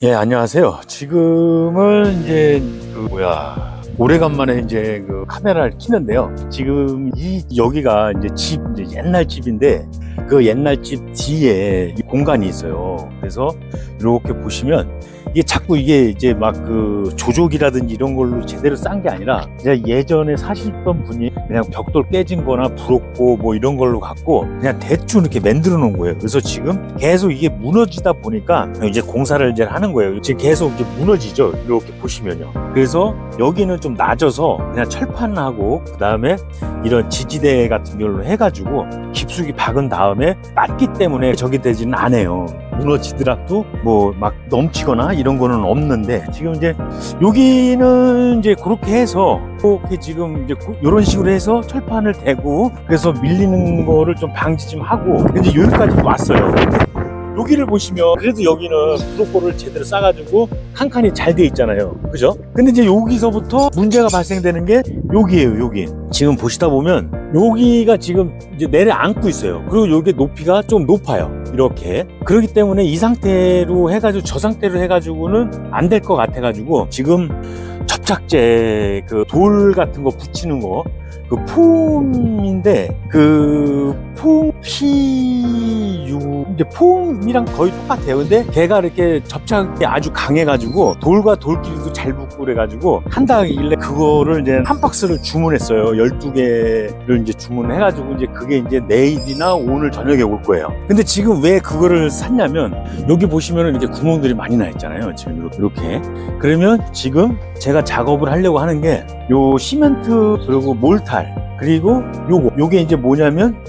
예, 안녕하세요. 지금은 이제 오래간만에 이제 그 카메라를 켜는데요. 지금 여기가 이제 옛날 집인데 그 옛날 집 뒤에 이 공간이 있어요. 그래서 이렇게 보시면 이게 자꾸 이게 이제 막 그 조족이라든지 이런 걸로 제대로 싼 게 아니라 그냥 예전에 사시던 분이 그냥 벽돌 깨진 거나 부럽고 뭐 이런 걸로 갖고 그냥 대충 이렇게 만들어 놓은 거예요. 그래서 지금 계속 이게 무너지다 보니까 이제 공사를 이제 하는 거예요. 지금 계속 이렇게 무너지죠. 이렇게 보시면요. 그래서 여기는 좀 낮아서 그냥 철판하고 그 다음에 이런 지지대 같은 걸로 해가지고 깊숙이 박은 다음에 낮기 때문에 저기 되지는 않아요. 무너지더라도 뭐 막 넘치거나 이런 거는 없는데 지금 이제 여기는 이제 그렇게 해서 이렇게 지금 이제 이런 식으로 해서 철판을 대고 그래서 밀리는 거를 좀 방지 좀 하고 이제 여기까지 왔어요. 여기를 보시면 그래도 여기는 브로콜을 제대로 싸가지고 칸칸이 잘 돼 있잖아요. 그죠? 근데 이제 여기서부터 문제가 발생되는 게 여기예요. 여기 지금 보시다 보면 여기가 지금 이제 내려앉고 있어요. 그리고 여기 높이가 좀 높아요. 이렇게. 그렇기 때문에 이 상태로 해가지고 저 상태로 해가지고는 안 될 것 같아가지고 지금 접착제 그 돌 같은 거 붙이는 거 그 폼인데 그 폼 PU 이제 폼이랑 거의 똑같아요. 근데 걔가 이렇게 접착이 아주 강해가지고 돌과 돌끼리도 잘 붙고 그래가지고 한다길래 그거를 이제 한 박스를 주문했어요. 12개를 이제 주문해가지고 이제 그게 이제 내일이나 오늘 저녁에 올 거예요. 근데 지금 왜 그거를 샀냐면 여기 보시면은 이렇게 구멍들이 많이 나 있잖아요. 지금 이렇게. 그러면 지금 제가 작업을 하려고 하는 게 요 시멘트 그리고 몰탈 그리고 요게 이제 뭐냐면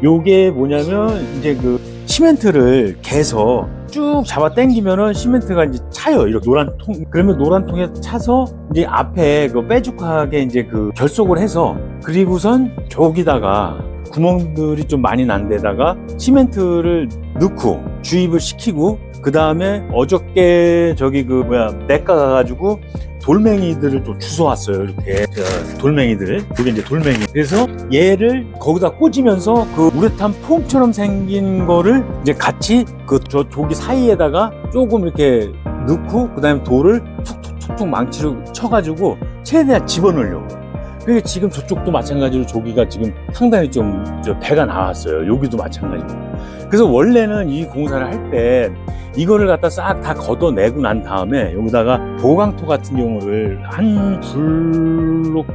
요게 뭐냐면 이제 그 시멘트를 개서 쭉 잡아 당기면은 시멘트가 이제 차요. 이렇게 노란 통. 그러면 노란 통에 차서 이제 앞에 그 빼죽하게 이제 그 결속을 해서 그리고선 저기다가 구멍들이 좀 많이 난 데다가 시멘트를 넣고 주입을 시키고 그 다음에 어저께 저기 내과 가가지고 돌멩이들을 좀 주워왔어요. 이렇게 돌멩이들을 그게 이제 돌멩이. 그래서 얘를 거기다 꽂으면서 그 우레탄 폼처럼 생긴 거를 이제 같이 저 조기 사이에다가 조금 이렇게 넣고 그 다음에 돌을 툭툭툭툭 망치로 쳐가지고 최대한 집어넣으려고. 그게 지금 저쪽도 마찬가지로 조기가 지금 상당히 좀 배가 나왔어요. 여기도 마찬가지로. 그래서 원래는 이 공사를 할 때 이거를 갖다 싹 다 걷어내고 난 다음에 여기다가 보강토 같은 경우를 한 블록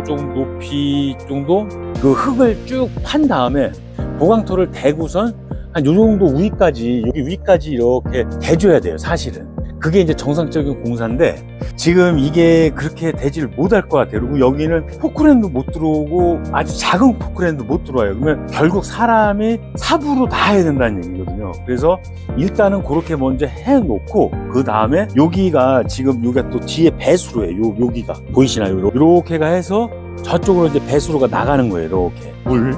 좀 높이 정도 그 흙을 쭉 판 다음에 보강토를 대고선 한 요 정도 위까지 여기 위까지 이렇게 대줘야 돼요. 사실은 그게 이제 정상적인 공사인데 지금 이게 그렇게 되지를 못할 것 같아요. 그리고 여기는 포크랜도 못 들어오고 아주 작은 포크랜도 못 들어와요. 그러면 결국 사람이 삽으로 다 해야 된다는 얘기거든요. 그래서 일단은 그렇게 먼저 해놓고 그 다음에 여기가 지금 여기가 또 뒤에 배수로 해요. 여기가 보이시나요? 이렇게가 해서 저쪽으로 이제 배수로가 나가는 거예요. 이렇게 물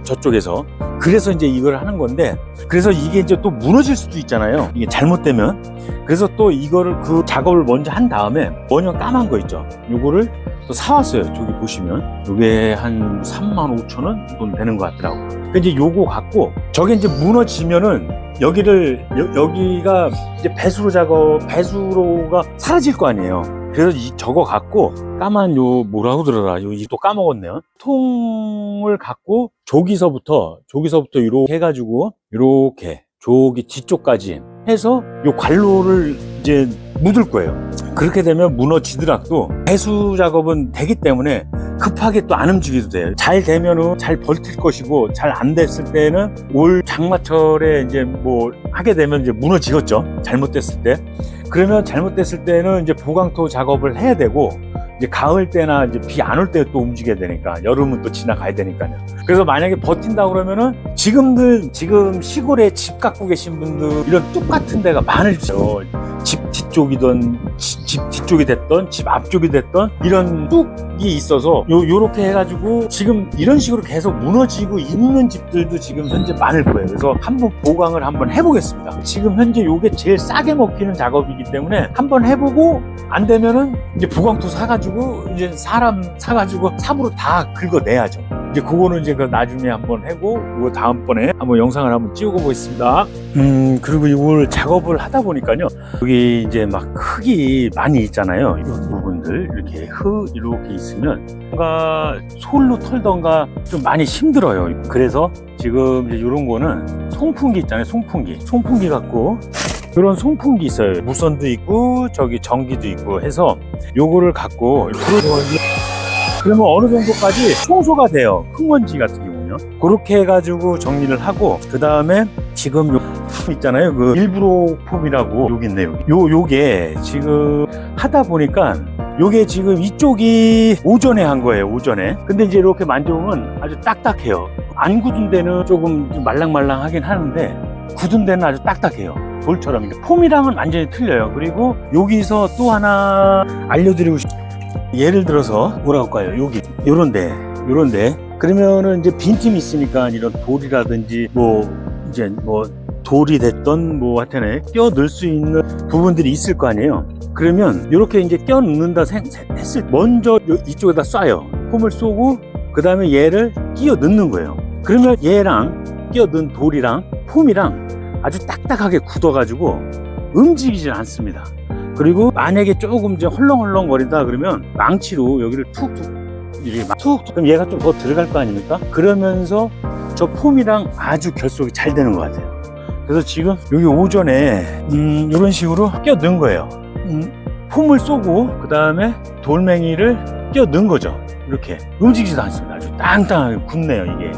저쪽에서. 그래서 이제 이걸 하는 건데 그래서 이게 이제 또 무너질 수도 있잖아요. 이게 잘못되면. 그래서 또 이거를 그 작업을 먼저 한 다음에 원형 까만 거 있죠. 요거를 또 사왔어요. 저기 보시면 요게 한 35,000원 돈 되는 것 같더라고. 근데 이제 요거 갖고 저게 이제 무너지면은 여기가 이제 배수로가 사라질 거 아니에요. 그래서 저거 갖고 까만 뭐라고 들어라. 또 까먹었네요. 통을 갖고 저기서부터 이렇게 해가지고 이렇게 저기 뒤쪽까지 해서 요 관로를 이제 묻을 거예요. 그렇게 되면 무너지더라도 배수 작업은 되기 때문에 급하게 또 안 움직여도 돼요. 잘 되면은 잘 버틸 것이고 잘 안 됐을 때는 올 장마철에 이제 뭐 하게 되면 이제 무너지겠죠. 잘못됐을 때. 그러면 잘못됐을 때는 이제 보강토 작업을 해야 되고 이제 가을 때나 이제 비 안 올 때 또 움직여야 되니까 여름은 또 지나가야 되니까요. 그래서 만약에 버틴다 그러면은 지금 시골에 집 갖고 계신 분들 이런 뚝 같은 데가 많으죠. 집 뒤쪽이든 집 뒤쪽이 됐던 집 앞쪽이 됐던 이런 뚝 있어서 요렇게 해가지고 지금 이런 식으로 계속 무너지고 있는 집들도 지금 현재 많을 거예요. 그래서 한번 보강을 한번 해보겠습니다. 지금 현재 요게 제일 싸게 먹히는 작업이기 때문에 한번 해보고 안 되면은 이제 보강토 사가지고 이제 사람 사가지고 삽으로 다 긁어내야죠. 이제 그거는 이제 그 나중에 한번 하고 그거 다음번에 한번 영상을 한번 찍어 보겠습니다. 그리고 이걸 작업을 하다 보니까요, 여기 이제 막 흙이 많이 있잖아요. 이 부분들 이렇게 있으면 뭔가 솔로 털던가 좀 많이 힘들어요. 그래서 지금 이제 이런 거는 송풍기 있잖아요. 송풍기 갖고 이런 송풍기 있어요. 무선도 있고 저기 전기도 있고 해서 요거를 갖고 그러면 어느 정도까지 청소가 돼요. 흙먼지 같은 경우는요. 그렇게 해가지고 정리를 하고, 그 다음에 지금 요 있잖아요. 그 일부러 폼이라고 여기 있네요. 요게 지금 하다 보니까 요게 지금 이쪽이 오전에 한 거예요. 오전에. 근데 이제 이렇게 만져보면 아주 딱딱해요. 안 굳은 데는 조금 말랑말랑하긴 하는데 굳은 데는 아주 딱딱해요. 돌처럼. 폼이랑은 완전히 틀려요. 그리고 여기서 또 하나 알려드리고 싶어요. 예를 들어서 뭐라고 할까요? 여기 요런데 그러면은 이제 빈틈이 있으니까 이런 돌이라든지 이제 돌이 됐던 하여튼에 껴 넣을 수 있는 부분들이 있을 거 아니에요. 그러면 이렇게 이제 껴 넣는다 했을 때 먼저 이쪽에다 쏴요. 폼을 쏘고 그 다음에 얘를 끼워 넣는 거예요. 그러면 얘랑 끼워 넣은 돌이랑 폼이랑 아주 딱딱하게 굳어가지고 움직이질 않습니다. 그리고 만약에 조금 이제 헐렁헐렁거리다 그러면 망치로 여기를 툭툭 그럼 얘가 좀 더 들어갈 거 아닙니까? 그러면서 저 폼이랑 아주 결속이 잘 되는 것 같아요. 그래서 지금 여기 오전에 이런 식으로 껴 넣은 거예요. 폼을 쏘고 그 다음에 돌멩이를 껴 넣은 거죠. 이렇게 움직이지도 않습니다. 아주 땅땅하게 굳네요, 이게.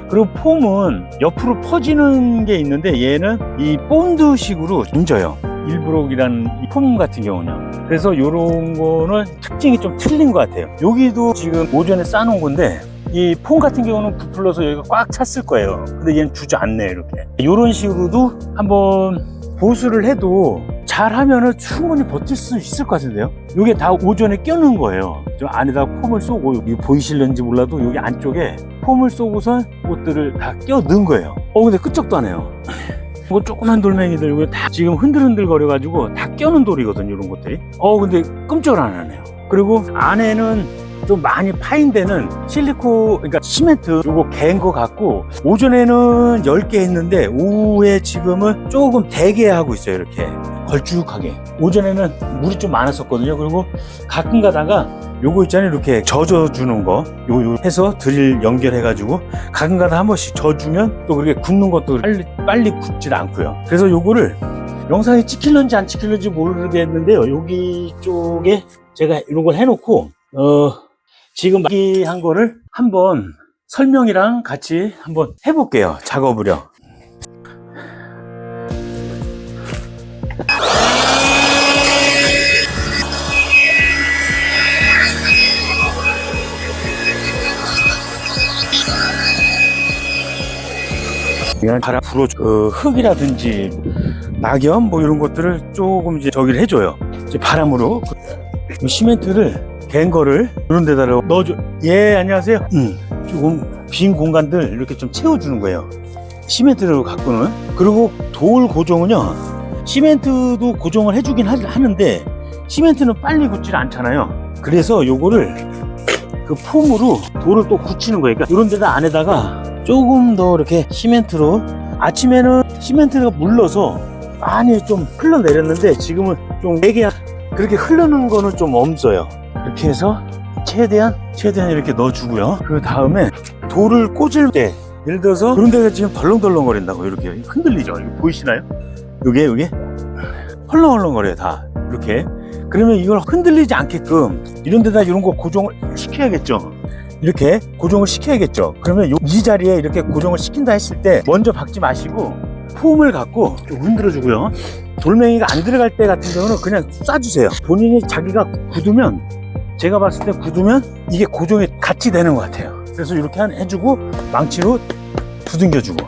그리고 폼은 옆으로 퍼지는 게 있는데 얘는 이 본드식으로 얹어요. 일브록이라는 폼 같은 경우는. 그래서 요런 거는 특징이 좀 틀린 것 같아요. 여기도 지금 오전에 싸놓은 건데 이 폼 같은 경우는 부풀러서 여기가 꽉 찼을 거예요. 근데 얘는 주저앉네, 이렇게. 요런 식으로도 한번 보수를 해도 잘 하면은 충분히 버틸 수 있을 것 같은데요. 이게 다 오전에 껴놓은 거예요. 저 안에다 폼을 쏘고, 여기 보이실는지 몰라도 여기 안쪽에 pom을 쏘고선 꽃들을 다 껴 넣은 거예요. 근데 끄적도 안 해요. 이거 조그만 돌멩이들 이거 다 지금 흔들흔들 거려가지고 다 껴는 돌이거든요, 이런 것들이. 근데 끔찍을 안 하네요. 그리고 안에는 좀 많이 파인 데는 그러니까 시멘트 요거 갠 거 같고, 오전에는 10개 했는데 오후에 지금은 조금 대게 하고 있어요. 이렇게 걸쭉하게. 오전에는 물이 좀 많았었거든요. 그리고 가끔 가다가 요거 있잖아요, 이렇게 젖어주는 거, 요 해서 드릴 연결해가지고 가끔 가다 한 번씩 져주면 또 그렇게 굽는 것도 빨리 굽질 않고요. 그래서 요거를 영상에 찍힐런지 안 찍힐런지 모르겠는데요, 여기 쪽에 제가 이런 걸 해놓고 지금 한 거를 한번 설명이랑 같이 한번 해볼게요, 작업을요. 그냥 바람 불어줘. 흙이라든지 낙엽 이런 것들을 조금 이제 저기를 해줘요. 이제 바람으로 시멘트를 갠 거를 이런 데다 넣어줘. 예, 안녕하세요. 조금 빈 공간들 이렇게 좀 채워주는 거예요, 시멘트를 갖고는. 그리고 돌 고정은요, 시멘트도 고정을 해주긴 하는데 시멘트는 빨리 굳질 않잖아요. 그래서 요거를 그 폼으로 돌을 또 굳히는 거예요. 그러니까 이런 데다 안에다가 조금 더 이렇게 시멘트로, 아침에는 시멘트가 물러서 많이 좀 흘러내렸는데 지금은 좀 되게 그렇게 흐르는 거는 좀 없어요. 이렇게 해서 최대한 이렇게 넣어주고요. 그 다음에 돌을 꽂을 때, 예를 들어서 그런 데가 지금 덜렁덜렁 거린다고 이렇게 흔들리죠. 이거 보이시나요? 요게 헐렁헐렁거려요, 다 이렇게. 그러면 이걸 흔들리지 않게끔 이런 데다 이런 거 고정을 시켜야겠죠. 이렇게 고정을 시켜야겠죠. 그러면 이 자리에 이렇게 고정을 시킨다 했을 때 먼저 박지 마시고 폼을 갖고 좀 흔들어 주고요. 돌멩이가 안 들어갈 때 같은 경우는 그냥 쏴주세요. 본인이 자기가 굳으면, 제가 봤을 때 굳으면 이게 고정이 같이 되는 것 같아요. 그래서 이렇게 해주고 망치로 두들겨주고,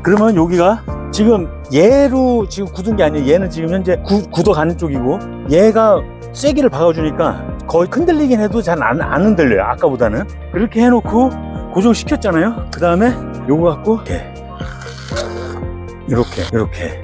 그러면 여기가 지금 얘로 지금 굳은 게 아니에요. 얘는 지금 현재 굳어가는 쪽이고, 얘가 쐐기를 박아주니까 거의 흔들리긴 해도 잘 안 흔들려요. 아까보다는. 그렇게 해놓고 고정시켰잖아요. 그 다음에 요거 갖고 이렇게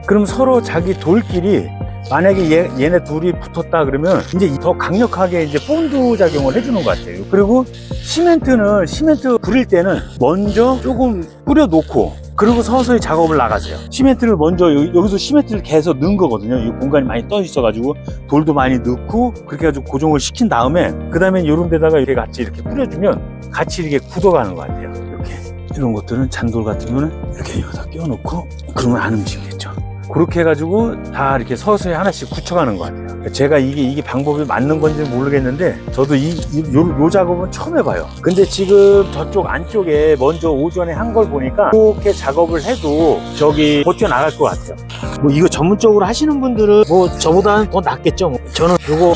그럼 서로 자기 돌끼리 만약에 얘네 둘이 붙었다 그러면 이제 더 강력하게 이제 본드 작용을 해주는 것 같아요. 그리고 시멘트 부릴 때는 먼저 조금 뿌려놓고 그리고 서서히 작업을 나가세요. 시멘트를 먼저 여기서 시멘트를 계속 넣은 거거든요. 이 공간이 많이 떠 있어가지고 돌도 많이 넣고 그렇게 해가지고 고정을 시킨 다음에 그 다음에 이런 데다가 이렇게 같이 이렇게 뿌려주면 같이 이렇게 굳어가는 것 같아요. 이렇게 이런 것들은 잔돌 같은 경우는 이렇게 여기다 끼워놓고 그러면 안 움직이겠죠. 그렇게 해가지고 다 이렇게 서서히 하나씩 굳혀가는 것 같아요. 제가 이게 방법이 맞는 건지 모르겠는데 저도 요 작업은 처음 해봐요. 근데 지금 저쪽 안쪽에 먼저 오전에 한 걸 보니까 이렇게 작업을 해도 저기 버텨나갈 것 같아요. 뭐 이거 전문적으로 하시는 분들은 뭐 저보다는 더 낫겠죠. 저는 요거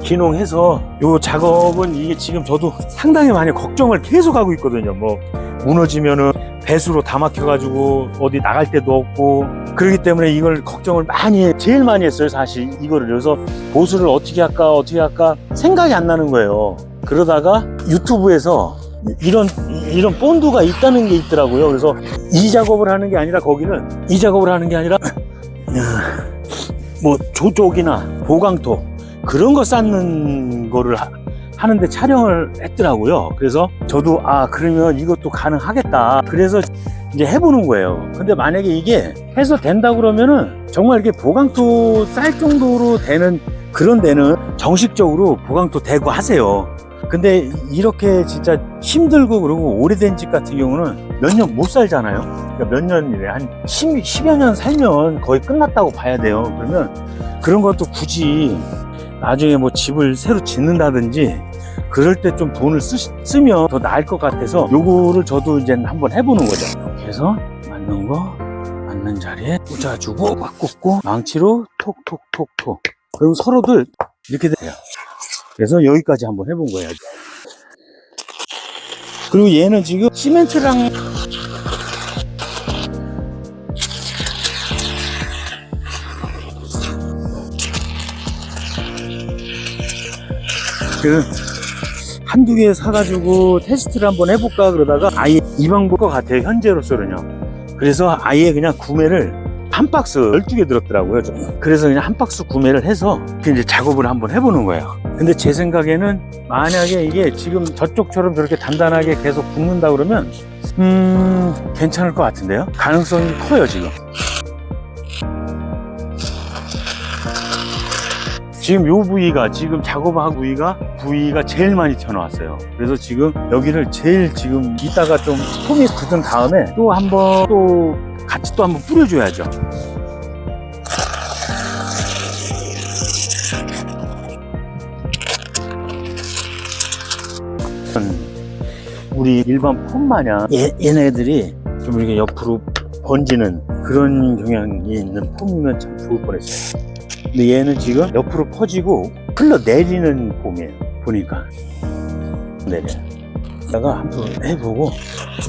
기농해서 요 작업은 이게 지금 저도 상당히 많이 걱정을 계속 하고 있거든요. 뭐 무너지면은 배수로 다 막혀가지고 어디 나갈 데도 없고 그렇기 때문에 이걸 걱정을 제일 많이 했어요. 사실 이거를. 그래서 보수를 어떻게 할까 생각이 안 나는 거예요. 그러다가 유튜브에서 이런 본드가 있다는 게 있더라고요. 그래서 이 작업을 하는 게 아니라 거기는 이 작업을 하는 게 아니라 뭐 조족이나 보강토 그런 거 쌓는 거를 하는데 촬영을 했더라고요. 그래서 저도 그러면 이것도 가능하겠다. 그래서 이제 해보는 거예요. 근데 만약에 이게 해서 된다 그러면은 정말 이렇게 보강토 쌀 정도로 되는 그런 데는 정식적으로 보강토 대고 하세요. 근데 이렇게 진짜 힘들고 그러고 오래된 집 같은 경우는 몇 년 못 살잖아요. 그러니까 몇 년이래. 한 10여 년 살면 거의 끝났다고 봐야 돼요. 그러면 그런 것도 굳이 나중에 뭐 집을 새로 짓는다든지 그럴 때 좀 돈을 쓰면 더 나을 것 같아서 요거를 저도 이제 한번 해보는 거죠. 이렇게 해서 맞는 거 맞는 자리에 꽂아주고 막 꽂고 망치로 톡톡톡톡 그럼 서로들 이렇게 돼요. 그래서 여기까지 한번 해본 거예요. 그리고 얘는 지금 시멘트랑 한두 개 사가지고 테스트를 한번 해볼까 그러다가 아예 이 방법 것 같아요. 현재로서는요. 그래서 아예 그냥 구매를 한 박스 12개 들었더라고요. 그래서 그냥 한 박스 구매를 해서 이제 작업을 한번 해보는 거예요. 근데 제 생각에는 만약에 이게 지금 저쪽처럼 저렇게 단단하게 계속 붙는다 그러면 괜찮을 것 같은데요. 가능성이 커요 지금. 지금 요 부위가 지금 작업한 부위가 제일 많이 튀어나왔어요. 그래서 지금 여기를 제일 지금 이따가 좀 폼이 굳은 다음에 또 한번 같이 한번 뿌려줘야죠. 우리 일반 폼 마냥 얘네들이 좀 이렇게 옆으로 번지는 그런 경향이 있는 폼이면 참 좋을 뻔했어요. 근데 얘는 지금 옆으로 퍼지고 흘러내리는 폼이에요. 보니까 내려요. 다가 한번 해보고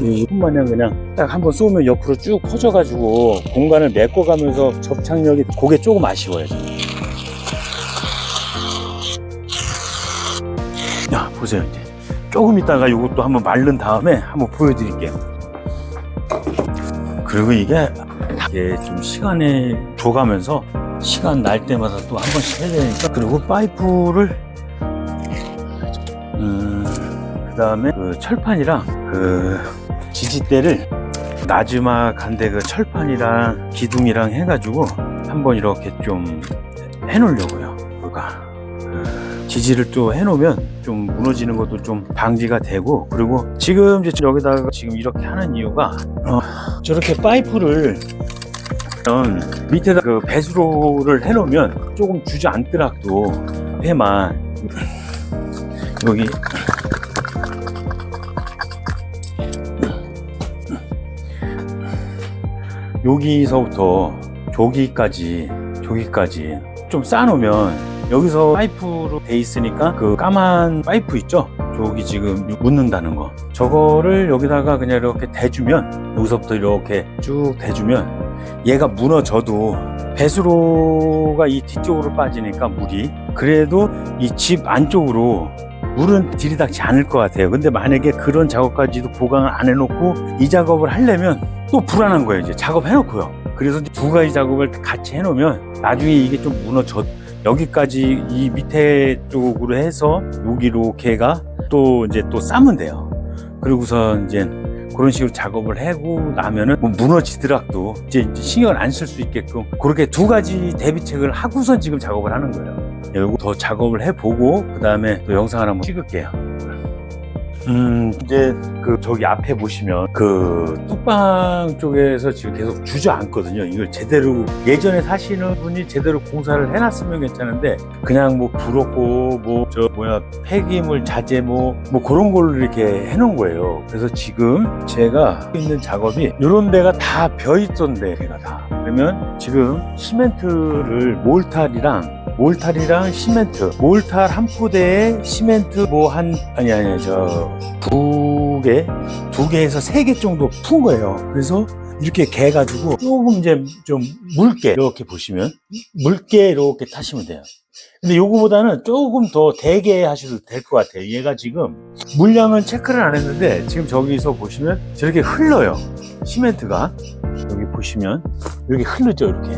이뿐만이 그냥 딱 한번 쏘면 옆으로 쭉 퍼져가지고 공간을 메꿔가면서 접착력이 그게 조금 아쉬워요. 야 보세요. 이제 조금 있다가 이것도 한번 마른 다음에 한번 보여드릴게요. 그리고 이게 좀 시간에 줘가면서 시간 날 때마다 또 한 번씩 해야 되니까. 그리고 파이프를 그 다음에 그 철판이랑 그 지지대를 나지막한데 그 철판이랑 기둥이랑 해가지고 한번 이렇게 좀 해놓으려고요. 그러니까 지지를 또 해놓으면 좀 무너지는 것도 좀 방지가 되고, 그리고 지금 이제 여기다가 지금 이렇게 하는 이유가 저렇게 파이프를 밑에다 그 배수로를 해놓으면 조금 주저앉더라도 배만 여기 여기서부터 저기까지 좀 쌓아놓으면 여기서 파이프로 돼 있으니까 그 까만 파이프 있죠? 저기 지금 묻는다는 거, 저거를 여기다가 그냥 이렇게 대주면, 여기서부터 이렇게 쭉 대주면 얘가 무너져도 배수로가 이 뒤쪽으로 빠지니까 물이 그래도 이 집 안쪽으로 물은 들이닥지 않을 것 같아요. 근데 만약에 그런 작업까지도 보강을 안 해놓고 이 작업을 하려면 또 불안한 거예요. 이제 작업해놓고요. 그래서 두 가지 작업을 같이 해놓으면 나중에 이게 좀 무너져, 여기까지 이 밑에 쪽으로 해서 여기로 걔가 또 이제 또 싸면 돼요. 그리고서 이제 그런 식으로 작업을 하고 나면은 뭐 무너지더라도 이제 신경을 안 쓸 수 있게끔 그렇게 두 가지 대비책을 하고선 지금 작업을 하는 거예요. 요거 더 작업을 해보고 그 다음에 또 영상 하나 한번 찍을게요. 이제 그 저기 앞에 보시면 그 뚝방 쪽에서 지금 계속 주저앉거든요. 이걸 제대로 예전에 사시는 분이 제대로 공사를 해놨으면 괜찮은데 그냥 뭐 부럽고 뭐 저 뭐야 폐기물 자재 뭐 그런 걸로 이렇게 해놓은 거예요. 그래서 지금 제가 있는 작업이 이런 데가 다 벼 있던데 걔가 다 그러면 지금 시멘트를 몰탈이랑 시멘트, 몰탈 한 포대에 시멘트 뭐 한 아니 두 개에서 세 개 정도 푼 거예요. 그래서 이렇게 개 가지고 조금 이제 좀 묽게 이렇게 보시면 묽게 이렇게 타시면 돼요. 근데 요거보다는 조금 더 대게 하셔도 될 것 같아요. 얘가 지금 물량은 체크를 안 했는데 지금 저기서 보시면 저렇게 흘러요. 시멘트가 여기 보시면 이렇게 흐르죠. 이렇게.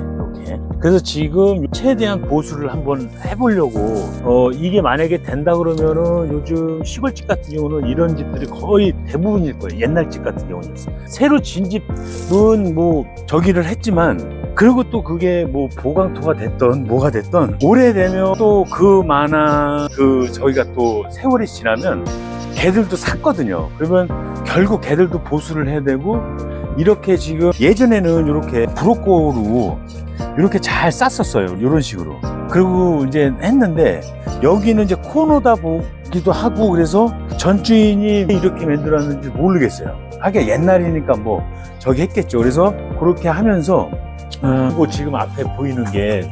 그래서 지금 최대한 보수를 한번 해보려고 이게 만약에 된다 그러면은 요즘 시골집 같은 경우는 이런 집들이 거의 대부분일 거예요. 옛날 집 같은 경우는 새로 진 집은 뭐 저기를 했지만 그리고 또 그게 뭐 보강토가 됐던 뭐가 됐던 오래되면 또 그 만화 그 저희가 또 세월이 지나면 걔들도 샀거든요. 그러면 결국 걔들도 보수를 해야 되고 이렇게 지금 예전에는 이렇게 브로코로 이렇게 잘 쌌었어요. 이런 식으로. 그리고 이제 했는데 여기는 이제 코너다 보기도 하고 그래서 전주인이 이렇게 만들었는지 모르겠어요. 하긴 옛날이니까 뭐 저기 했겠죠. 그래서 그렇게 하면서 그리고 지금 앞에 보이는 게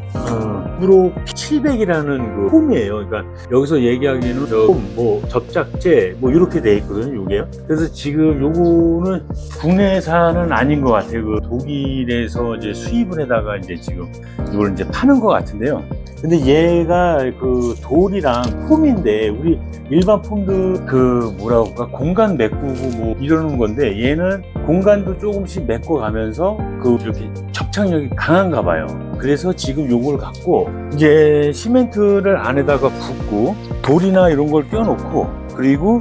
브로 700이라는 그 폼이에요. 그러니까 여기서 얘기하기에는 뭐 접착제 뭐 이렇게 돼 있거든요. 요게요. 그래서 지금 요거는 국내산은 아닌 것 같아요. 그 독일에서 이제 수입을 해다가 이제 지금 이걸 이제 파는 것 같은데요. 근데 얘가 그 돌이랑 폼인데 우리 일반 폼도 그 뭐라고 할까 공간 메꾸고 뭐 이러는 건데 얘는 공간도 조금씩 메꿔 가면서 그 이렇게 접착력이 강한가 봐요. 그래서 지금 요걸 갖고 이제 시멘트를 안에다가 붓고 돌이나 이런 걸 껴놓고 그리고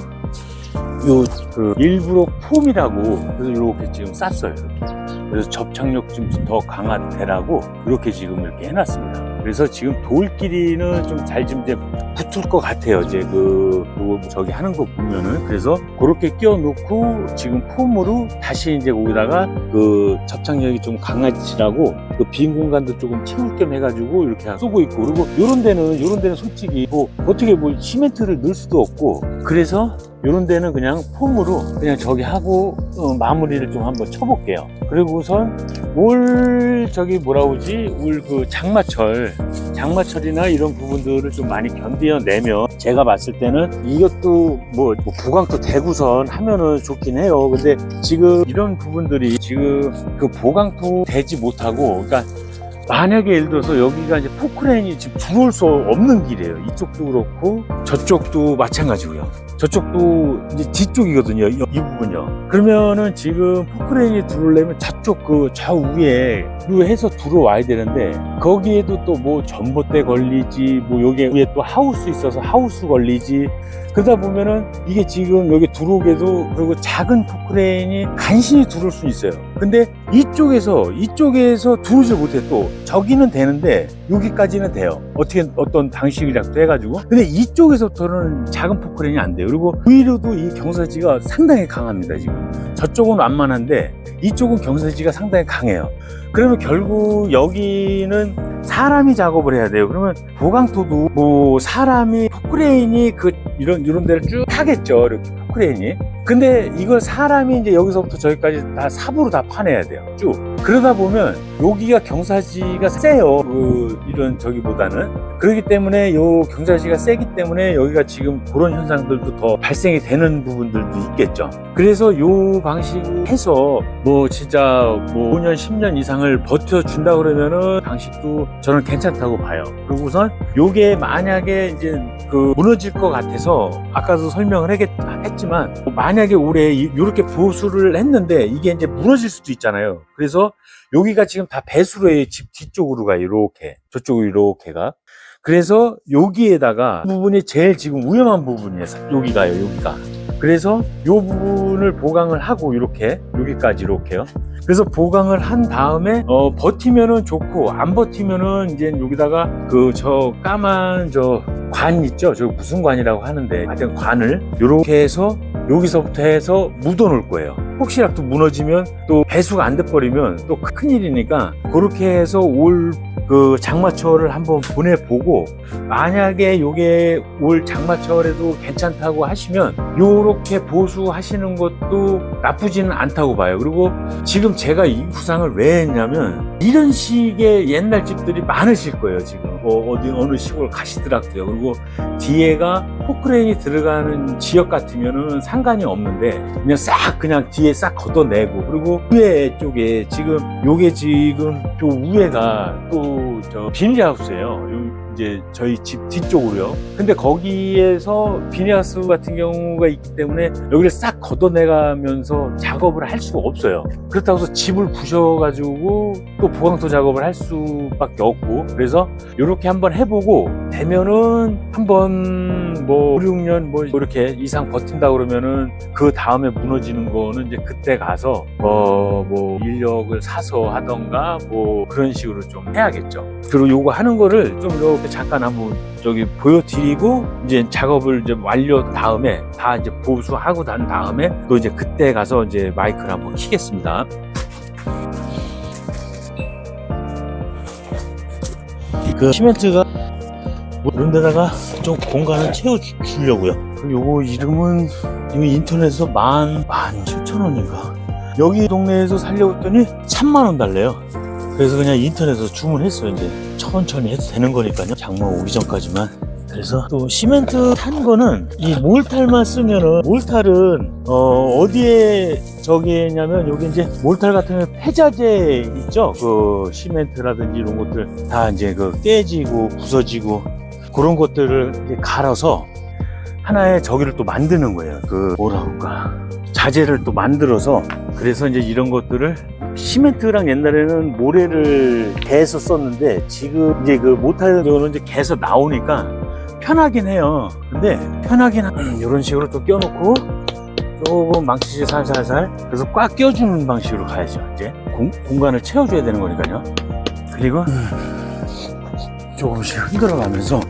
요 그 일부러 폼이라고 그래서 이렇게 지금 쌌어요. 이렇게. 그래서 접착력 좀 더 강화되라고 이렇게 지금 이렇게 해놨습니다. 그래서 지금 돌끼리는 좀 잘 좀 이제 붙을 것 같아요. 이제 저기 하는 거 보면은 그래서 그렇게 끼워놓고 지금 폼으로 다시 이제 거기다가 그 접착력이 좀 강해지라고 그 빈 공간도 조금 채울 겸 해가지고 이렇게 쏘고 있고 그리고 요런 데는 솔직히 뭐 어떻게 뭐 시멘트를 넣을 수도 없고 그래서 요런 데는 그냥 폼으로 그냥 저기 하고 마무리를 좀 한번 쳐볼게요. 그리고 우선 올 저기 뭐라 그러지 올 그 장마철이나 이런 부분들을 좀 많이 견뎌내면 제가 봤을 때는 이것도 뭐 보강도 대구선 하면은 좋긴 해요. 근데 지금 이런 부분들이 지금 그 보강토 되지 못하고 그러니까 만약에 예를 들어서 여기가 이제 포크레인이 지금 들어올 수 없는 길이에요. 이쪽도 그렇고 저쪽도 마찬가지고요. 저쪽도 이제 뒤쪽이거든요. 이 부분요. 그러면은 지금 포크레인이 들어오려면 저쪽 그 좌우에 해서 들어와야 되는데 거기에도 또 뭐 전봇대 걸리지 뭐 여기 위에 또 하우스 있어서 하우스 걸리지 그러다 보면은 이게 지금 여기 들어오게도 그리고 작은 포크레인이 간신히 들어올 수 있어요. 근데 이쪽에서 들어오지 못해 또 저기는 되는데 여기까지는 돼요. 어떤 방식이라도 해가지고 근데 이쪽에서부터는 작은 포크레인이 안 돼요. 그리고 오히려도 이 경사지가 상당히 강합니다. 지금 저쪽은 완만한데 이쪽은 경사지가 상당히 강해요. 그러면 결국 여기는 사람이 작업을 해야 돼요. 그러면 보강토도 뭐 사람이 포크레인이 이런 데를 쭉 타겠죠. 이렇게 포크레인이. 근데 이걸 사람이 이제 여기서부터 저기까지 다 삽으로 다 파내야 돼요. 쭉. 그러다 보면 여기가 경사지가 세요. 이런 저기보다는. 그렇기 때문에 요 경사지가 세기 때문에 여기가 지금 그런 현상들도 더 발생이 되는 부분들도 있겠죠. 그래서 요 방식으로 해서 뭐 진짜 뭐 5년 10년 이상을 버텨준다 그러면은 방식도 저는 괜찮다고 봐요. 그리고 우선 요게 만약에 이제 무너질 것 같아서 아까도 설명을 했지만 만약에 올해 이렇게 보수를 했는데 이게 이제 무너질 수도 있잖아요. 그래서 여기가 지금 다 배수로 해요. 집 뒤쪽으로 가요. 이렇게 저쪽으로 이렇게가. 그래서 여기에다가 이 부분이 제일 지금 위험한 부분이에요. 여기가요. 여기가. 그래서 이 부분을 보강을 하고 이렇게 여기까지 이렇게요. 그래서 보강을 한 다음에 버티면은 좋고 안 버티면은 이제 여기다가 저 까만 저 관 있죠? 저 무슨 관이라고 하는데 하여튼 관을 이렇게 해서 여기서부터 해서 묻어 놓을 거예요. 혹시라도 무너지면 또 배수가 안 돼 버리면 또 큰일이니까 그렇게 해서 올 장마철을 한번 보내보고 만약에 요게 올 장마철에도 괜찮다고 하시면 요렇게 보수하시는 것도 나쁘지는 않다고 봐요. 그리고 지금 제가 이 구상을 왜 했냐면 이런 식의 옛날 집들이 많으실 거예요. 지금 어느 시골 가시더라고요. 그리고 뒤에가 포크레인이 들어가는 지역 같으면은 상관이 없는데 그냥 뒤에 싹 걷어내고 그리고 위에 쪽에 지금 요게 지금 저 위에가 또 저 비닐하우스예요. 이제 저희 집 뒤쪽으로요. 근데 거기에서 비닐하우스 같은 경우가 있기 때문에 여기를 싹 걷어내가면서 작업을 할 수가 없어요. 그렇다고 해서 집을 부셔가지고 또 보강토 작업을 할 수밖에 없고 그래서 이렇게 한번 해보고 되면은 한번 뭐 5, 6년 뭐 이렇게 이상 버틴다 그러면은 그 다음에 무너지는 거는 이제 그때 가서 뭐 인력을 사서 하던가 뭐 그런 식으로 좀 해야겠죠. 그리고 요거 하는 거를 좀 이렇게 잠깐 한번 저기 보여드리고 이제 작업을 이제 완료 다음에 다 이제 보수하고 난 다음에 또 이제 그때 가서 이제 마이크를 한번 키겠습니다. 시멘트가 이런 데다가 좀 공간을 채워주려고요. 요거 이름은 이거 인터넷에서 17,000원인가 여기 동네에서 살려고 했더니 10,000원 달래요. 그래서 그냥 인터넷에서 주문했어요. 이제 천천히 해도 되는 거니까요. 장마 오기 전까지만. 그래서 또 시멘트 탄 거는 이 몰탈만 쓰면은 몰탈은 어디에 저기냐면 여기 이제 몰탈 같은 경우 폐자재 있죠. 시멘트라든지 이런 것들 다 이제 깨지고 부서지고 그런 것들을 이제 갈아서 하나의 저기를 또 만드는 거예요. 뭐라 그럴까 자재를 또 만들어서 그래서 이제 이런 것들을 시멘트랑 옛날에는 모래를 개서 썼는데 지금 이제 모탈 경우는 이제 개서 나오니까 편하긴 해요. 근데 편하긴 이런 식으로 또 껴놓고 조금 망치질 살살살 그래서 꽉 껴주는 방식으로 가야죠. 이제 공간을 채워줘야 되는 거니까요. 그리고 조금씩 흔들어 가면서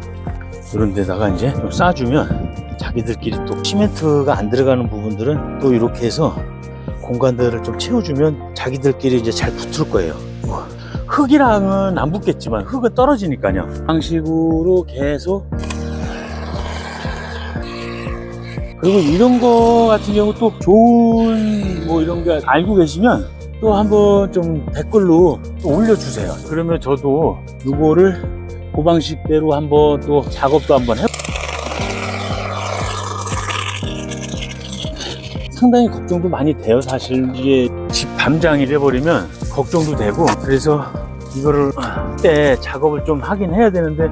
이런 데다가 이제 좀 싸주면 자기들끼리 또 시멘트가 안 들어가는 부분들은 또 이렇게 해서 공간들을 좀 채워주면 자기들끼리 이제 잘 붙을 거예요. 흙이랑은 안 붙겠지만 흙은 떨어지니까요. 방식으로 계속 그리고 이런 거 같은 경우 또 좋은 뭐 이런 거 알고 계시면 또 한번 좀 댓글로 또 올려주세요. 그러면 저도 이거를 그 방식대로 한번 또 작업도 한번 해. 상당히 걱정도 많이 돼요. 사실 이게 집 담장이 돼버리면 걱정도 되고 그래서 이거를 때 작업을 좀 하긴 해야 되는데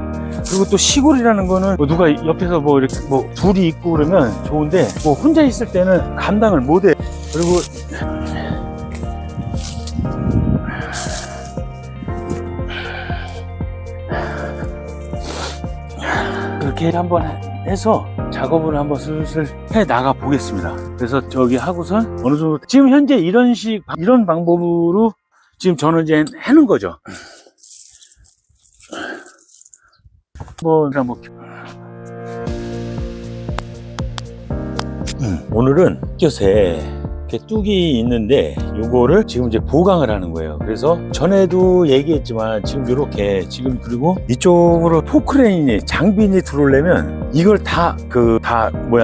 그리고 또 시골이라는 거는 뭐 누가 옆에서 뭐 이렇게 뭐 둘이 있고 그러면 좋은데 뭐 혼자 있을 때는 감당을 못해. 그리고 그렇게 한번 해서 작업을 한번 슬슬 해 나가 보겠습니다. 그래서 저기 하고선 어느 정도 지금 현재 이런 방법으로 지금 저는 이제 해는 거죠. 오늘은 껴세 이렇게 뚝이 있는데 요거를 지금 이제 보강을 하는 거예요. 그래서 전에도 얘기했지만 지금 이렇게 지금 그리고 이쪽으로 포크레인이 장비인이 들어오려면 이걸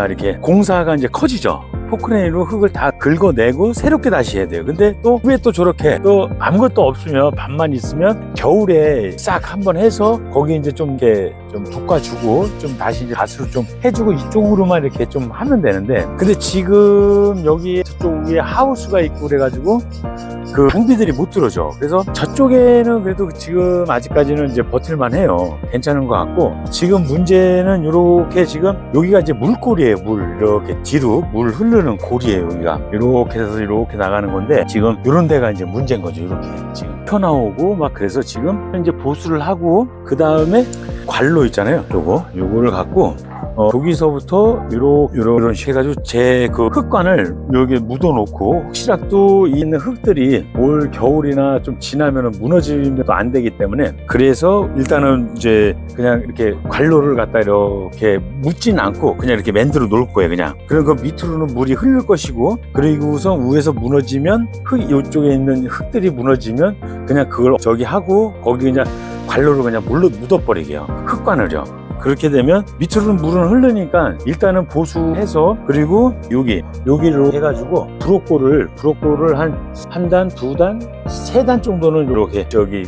이렇게 공사가 이제 커지죠. 포크레인으로 흙을 다 긁어내고 새롭게 다시 해야 돼요. 근데 또 후에 또 저렇게 또 아무것도 없으면 밭만 있으면 겨울에 싹 한번 해서 거기 이제 좀 이렇게 좀 돋궈주고 좀 다시 이제 밭으로 좀 해주고 이쪽으로만 이렇게 좀 하면 되는데, 근데 지금 여기 저쪽 위에 하우스가 있고 그래가지고 그 장비들이 못 들어줘. 그래서 저쪽에는 그래도 지금 아직까지는 이제 버틸만 해요. 괜찮은 것 같고, 지금 문제는 요렇게 지금 여기가 이제 물골이에요. 물 이렇게 뒤로 물 흐르는 골이에요. 여기가 이렇게 해서 이렇게 나가는 건데, 지금 요런 데가 이제 문제인 거죠. 이렇게 지금 펴나오고 막. 그래서 지금 이제 보수를 하고, 그 다음에 관로 있잖아요. 요거를 갖고 여기서부터 이런 식 해가지고 제 그 흙관을 여기 묻어 놓고, 혹시라도 있는 흙들이 올 겨울이나 좀 지나면은 무너지면 또 안 되기 때문에, 그래서 일단은 이제 그냥 이렇게 관로를 갖다 이렇게 묻진 않고 그냥 이렇게 만들어 놓을 거예요. 그냥 그럼 그 밑으로는 물이 흐를 것이고, 그리고서 위에서 무너지면 이쪽에 있는 흙들이 무너지면 그냥 그걸 저기 하고 거기 그냥 관로를 그냥 물로 묻어버리게요. 흙관을요. 그렇게 되면 밑으로는 물은 흐르니까 일단은 보수해서, 그리고 여기로 해가지고 브로콜을 한 단, 두 단, 세 단 정도는 이렇게 저기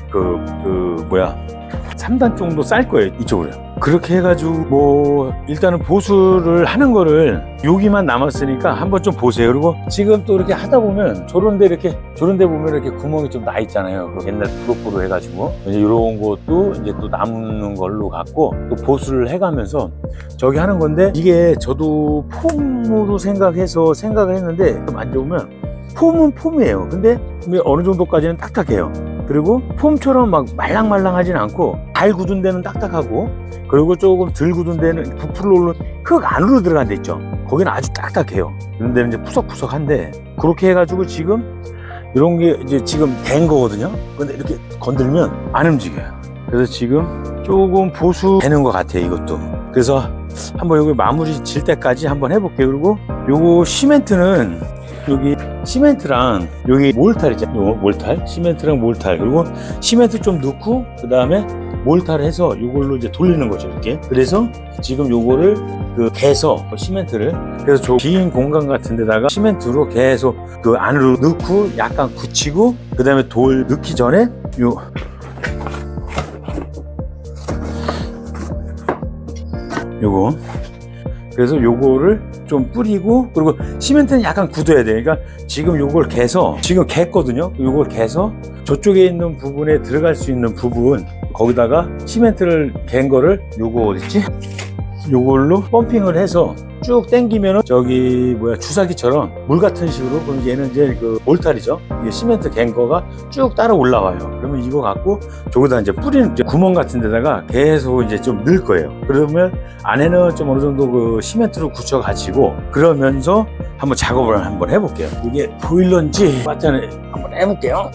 3단 정도 쌀 거예요. 이쪽으로. 그렇게 해가지고 뭐 일단은 보수를 하는 거를 여기만 남았으니까 한번 좀 보세요. 그리고 지금 또 이렇게 하다 보면 저런 데 보면 이렇게 구멍이 좀 나 있잖아요. 그 옛날 브로콜로 해가지고 이제 이런 것도 이제 또 남는 걸로 갖고 또 보수를 해가면서 저기 하는 건데, 이게 저도 폼으로 생각을 했는데 만져보면 폼은 폼이에요. 근데 어느 정도까지는 딱딱해요. 그리고 폼처럼 막 말랑말랑하진 않고, 잘 굳은 데는 딱딱하고, 그리고 조금 덜 굳은 데는 부풀어 오른 흙 안으로 들어간 데 있죠. 거기는 아주 딱딱해요. 이런 데는 이제 푸석푸석한데, 그렇게 해가지고 지금 이런 게 이제 지금 된 거거든요. 근데 이렇게 건들면 안 움직여요. 그래서 지금 조금 보수되는 것 같아요, 이것도. 그래서 한번 여기 마무리 질 때까지 한번 해볼게요. 그리고 요거 시멘트는 여기 시멘트랑 여기 몰탈이죠. 몰탈, 시멘트랑 몰탈, 그리고 시멘트 좀 넣고 그 다음에 몰탈을 해서 이걸로 이제 돌리는 거죠. 이렇게. 그래서 지금 요거를 개서 시멘트를, 그래서 저 빈 공간 같은 데다가 시멘트로 계속 그 안으로 넣고 약간 굳히고, 그 다음에 돌 넣기 전에 요거, 그래서 요거를 좀 뿌리고, 그리고 시멘트는 약간 굳어야 돼요. 그러니까 지금 요걸 개서, 지금 갰거든요. 요걸 개서 저쪽에 있는 부분에 들어갈 수 있는 부분, 거기다가 시멘트를 갠 거를 요거 어딨지? 요걸로 펌핑을 해서 쭉 당기면은 저기 주사기처럼 물 같은 식으로, 그럼 얘는 이제 그 몰탈이죠. 이게 시멘트 갠 거가 쭉 따라 올라와요. 그러면 이거 갖고 저기다 이제 뿌리는 이제 구멍 같은 데다가 계속 이제 좀 넣을 거예요. 그러면 안에는 좀 어느 정도 그 시멘트로 굳혀 가지고, 그러면서 한번 작업을 한번 해볼게요. 이게 보일러인지 맞잖아요. 한번 해볼게요.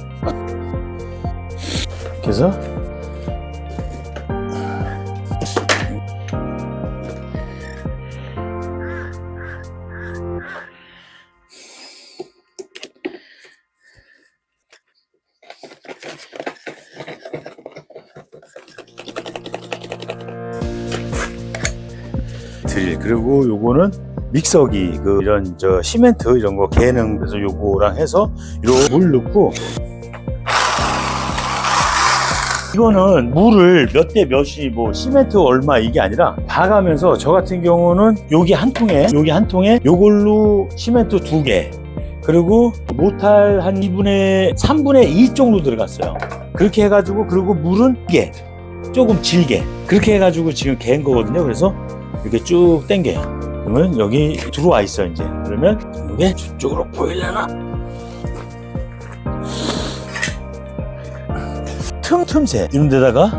그래서 그리고 요거는 믹서기, 이런 시멘트 이런 거 개는, 그래서 요거랑 해서 이렇게 물 넣고, 이거는 물을 몇 대 몇이 시멘트 얼마 이게 아니라 봐가면서, 저 같은 경우는 여기 한 통에 요걸로 시멘트 2개, 그리고 모탈 한 3분의 2 정도 들어갔어요. 그렇게 해가지고, 그리고 물은 이게 조금 질게, 그렇게 해가지고 지금 갠 거거든요. 그래서 이렇게 쭉 당겨요. 그러면 여기 들어와 있어 이제. 그러면 이게 저쪽으로 보이려나? 틈틈새 이런 데다가,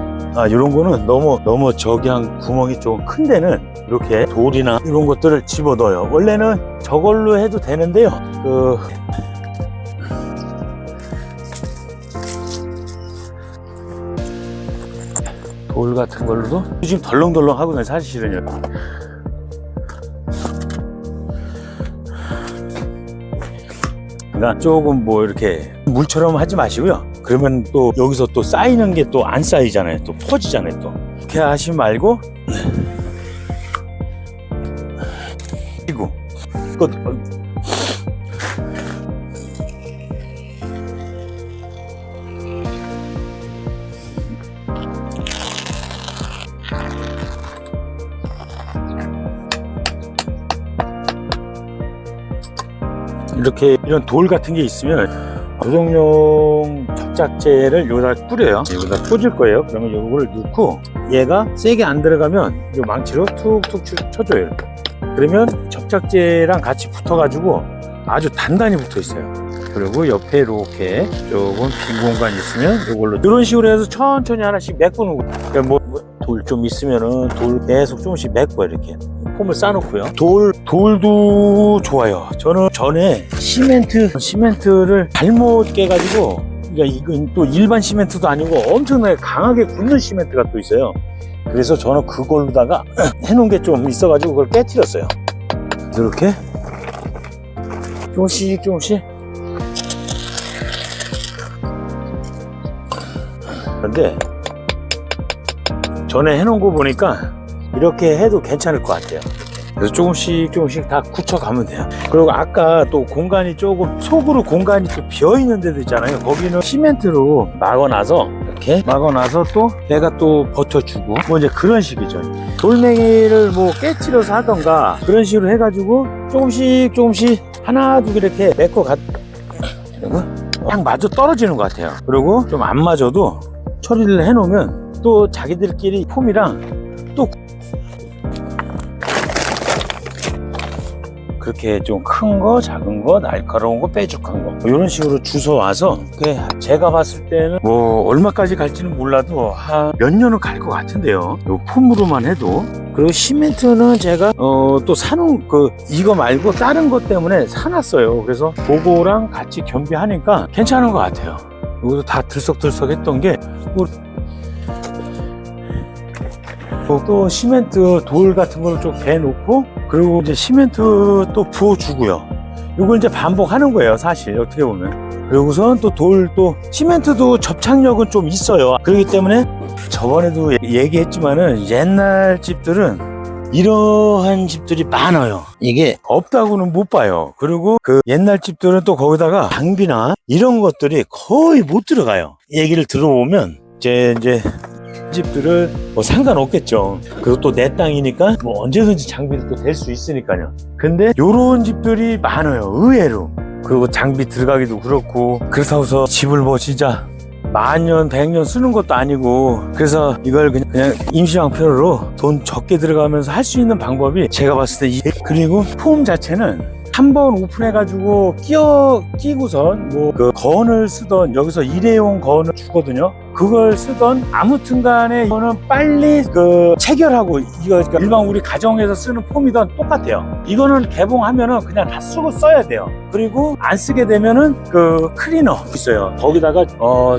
이런 거는 너무 저기 한 구멍이 좀 큰 데는 이렇게 돌이나 이런 것들을 집어 넣어요. 원래는 저걸로 해도 되는데요. 돌 같은 걸로도 지금 덜렁덜렁 하거든요, 사실은요. 그러니까 조금 이렇게 물처럼 하지 마시고요. 그러면 또 여기서 또 쌓이는 게 또 안 쌓이잖아요. 또 퍼지잖아요. 또 이렇게 하지 말고, 그리고 이렇게 이런 돌 같은 게 있으면 고정용 접착제를 여기다 뿌려요. 여기다 꽂을 거예요. 그러면 이걸 넣고 얘가 세게 안 들어가면 이 망치로 툭툭 쳐줘요. 그러면 접착제랑 같이 붙어가지고 아주 단단히 붙어 있어요. 그리고 옆에 이렇게 조금 빈 공간이 있으면 이걸로 이런 식으로 해서 천천히 하나씩 메꾸는 거예요. 그러니까 돌 좀 있으면은 돌 계속 조금씩 메꿔 이렇게 폼을 쌓아놓고요. 돌도 좋아요. 저는 전에 시멘트를 잘못 깨가지고, 그러니까 이건 또 일반 시멘트도 아니고 엄청나게 강하게 굳는 시멘트가 또 있어요. 그래서 저는 그걸로다가 해놓은 게 좀 있어가지고 그걸 깨트렸어요. 이렇게 조금씩 그런데 전에 해놓은 거 보니까 이렇게 해도 괜찮을 것 같아요. 그래서 조금씩 다 굳혀가면 돼요. 그리고 아까 또 공간이 조금 속으로 공간이 또 비어있는 데도 있잖아요. 거기는 시멘트로 막아놔서 이렇게 막아놔서 또 얘가 또 버텨주고 뭐 이제 그런 식이죠. 돌멩이를 뭐 깨트려서 하던가 그런 식으로 해가지고 조금씩 하나 두 개 이렇게 메꿔 그리고 딱 맞아 떨어지는 것 같아요. 그리고 좀 안 맞아도 처리를 해놓으면 또 자기들끼리 폼이랑 또 그렇게 좀 큰 거, 작은 거, 날카로운 거, 뾰족한 거 이런 식으로 주워와서 제가 봤을 때는 뭐 얼마까지 갈지는 몰라도 한 몇 년은 갈 것 같은데요. 요 폼으로만 해도. 그리고 시멘트는 제가 또 사놓은 이거 말고 다른 것 때문에 사놨어요. 그래서 그거랑 같이 겸비하니까 괜찮은 것 같아요. 이것도 다 들썩들썩 했던 게 또 시멘트 돌 같은 걸 좀 개놓고 그리고 이제 시멘트 또 부어주고요. 이걸 이제 반복하는 거예요, 사실 어떻게 보면. 그리고선 또 시멘트도 접착력은 좀 있어요. 그렇기 때문에 저번에도 얘기했지만은 옛날 집들은 이러한 집들이 많아요. 이게 없다고는 못 봐요. 그리고 그 옛날 집들은 또 거기다가 장비나 이런 것들이 거의 못 들어가요. 얘기를 들어보면 이제 집들은 뭐 상관없겠죠. 그리고 또 내 땅이니까 뭐 언제든지 장비를 또 댈 수 있으니까요. 근데 요런 집들이 많아요, 의외로. 그리고 장비 들어가기도 그렇고, 그렇다고 집을 뭐 진짜 만년, 백년 쓰는 것도 아니고, 그래서 이걸 그냥 임시방편으로 돈 적게 들어가면서 할 수 있는 방법이 제가 봤을 때 그리고 폼 자체는 한번 오픈해가지고 끼고선 뭐 건을 쓰던 여기서 일회용 건을 주거든요. 그걸 쓰던 아무튼 간에 이거는 빨리 체결하고 이거 일반 우리 가정에서 쓰는 폼이든 똑같아요. 이거는 개봉하면은 그냥 다 쓰고 써야 돼요. 그리고 안 쓰게 되면은 클리너 있어요. 거기다가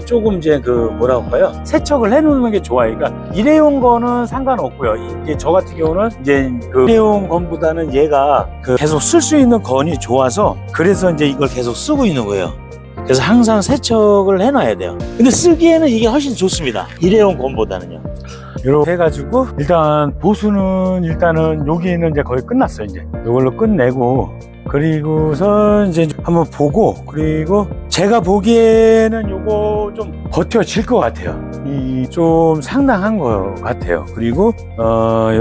조금 이제 뭐라고 할까요? 세척을 해놓는 게 좋아요. 그러니까 일회용 건은 상관없고요. 이제 저 같은 경우는 이제 일회용 건보다는 얘가 계속 쓸 수 있는 건이 좋아서 그래서 이제 이걸 계속 쓰고 있는 거예요. 그래서 항상 세척을 해놔야 돼요. 근데 쓰기에는 이게 훨씬 좋습니다. 일회용 건보다는요. 이렇게 해가지고 일단 보수는 일단은 여기는 이제 거의 끝났어요. 이제 이걸로 끝내고 그리고선 이제 한번 보고 그리고 제가 보기에는 요거 좀 버텨질 것 같아요. 좀 상당한 것 같아요. 그리고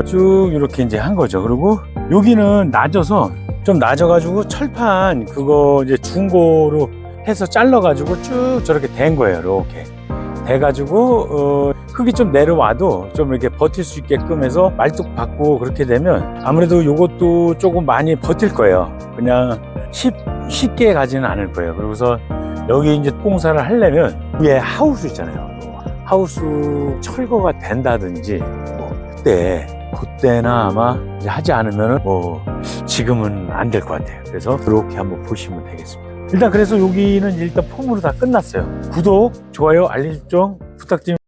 쭉 이렇게 이제 한 거죠. 그리고 여기는 낮아서 좀 낮아가지고 철판 그거 이제 중고로 해서 잘라가지고 쭉 저렇게 된 거예요. 이렇게 돼가지고 흙이 좀 내려와도 좀 이렇게 버틸 수 있게끔 해서 말뚝 받고 그렇게 되면 아무래도 요것도 조금 많이 버틸 거예요. 그냥 쉽게 가지는 않을 거예요. 그러고서 여기 이제 공사를 하려면 위에 하우스 있잖아요. 하우스 철거가 된다든지 뭐 그때나 아마 이제 하지 않으면은 뭐 지금은 안 될 것 같아요. 그래서 이렇게 한번 보시면 되겠습니다. 일단 그래서 여기는 일단 폼으로 다 끝났어요. 구독, 좋아요, 알림 설정 부탁드립니다.